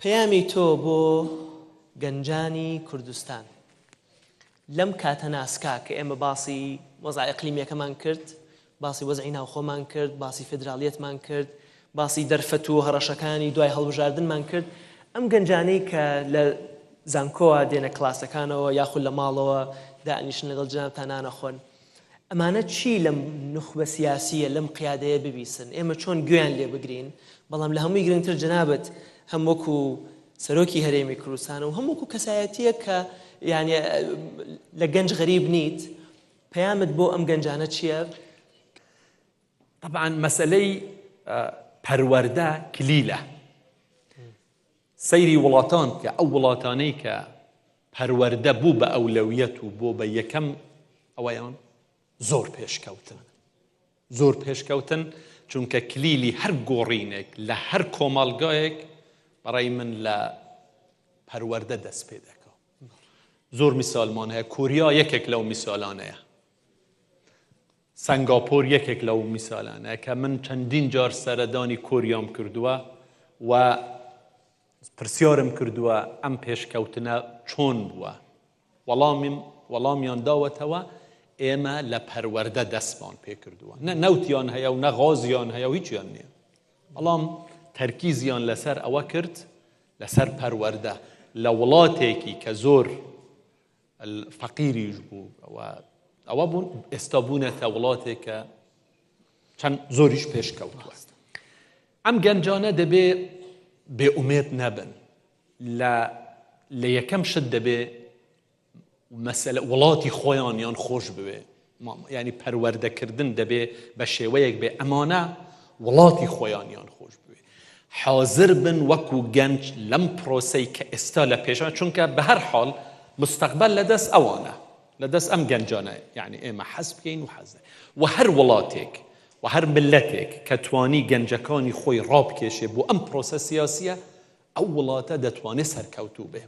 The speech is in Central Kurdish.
پەیامی تۆ بۆ گەنجانی کوردستان لەم کاتە ناسکا کە ئێمە باسی وەزعی ئیقلیمیەکەمان کرد، باسی وەزعی ناوخۆمان کرد، باسی فێدراڵیەتمان کرد، باسی دەرفەت و هەڕەشەکانی دوای هەڵبژاردنمان کرد. ئەم گەنجانەی کە لە زانکۆوە دێنە کلاسەکانەوە یاخود لە ماڵەوە دانیشن لەگەڵ جنابتان نانەخۆن، ئەمانە چی لەم نخبە سیاسیە لەم قیادەیە ببیسن؟ ئێمە چۆن گوێیان لێ بگرین؟ بەڵام لە هەمووی گرنگتر جنابەت هەم وەکو سەرۆکی هەرێمی کوردستان و هەم وەکو کەسایەتیە کە یعنی لە گەنج غەریب نیت، پەیامت بۆ ئەم گەنجانە چییە؟ طبعا مەسەلەی پەروەردە کلیلە. سەیری وڵاتان کە ئەو وڵاتانەی کە پەروەردە بوو بە ئەولەویەت و بۆ بە یەکەم ئەوەیان زۆر پێشکەوتن. زۆر پێشکەوتن چونکە کلیلی هەر گۆڕینێک لە هەر کۆمەڵگایەک بەڕای من لە پەروەردە دەست پێ دەکەوە. زۆر میسالمان هەیە. کوریا یەکێک لەو میسالانەیە. سنگاپۆر یەکێک لەو میسالانەیە کە من چەندین جار سەردانی کۆریام کردووە و پرسیارم کردووە ئەم پێشکەوتنە چۆن بووە. وەڵامیان داوەتەوە ئێمە لە پەروەردە دەستمان پێ کردووە. نە نەوتیان هەیە و نە غازیان هەیە و هیچیان نییە. بەڵام تەرکیزیان لەسەر ئەوە کرد، لەسەر پەروەردە لە وڵاتێکی کە زۆر فەقیریش بوو ئەوە بوون ئێستا بوونەتە وڵاتێک کە چەند زۆریش پێشکەوتووە. ئەم گەنجانە دەبێ بێئومێد نەبن. لە یەکەم شت دەبێ مەسەلە وڵاتی خۆیان یان خۆش بوێ، یعنی پەروەردەکردن دەبێ بە شێوەیەک بێ ئەمانە وڵاتی خۆیان یان خۆش بوێ. حاضر بن وەکو گەنج لەم پرۆسەی کە ئێستا لە پێشان، چونکە بە هەر حاڵ مستەقبەل لەدەست ئەوانە، لەدەست ئەم گەنجانە، یعنی ئێمە حەز بکەین و حەزە و هەر وڵاتێک و هەر ملەتێک کە توانی گەنجەکانی خۆی ڕابکێشێ بۆ ئەم پرۆسە سیاسیە، ئەو وڵاتە دەتوانێت سەرکەوتوو بێ.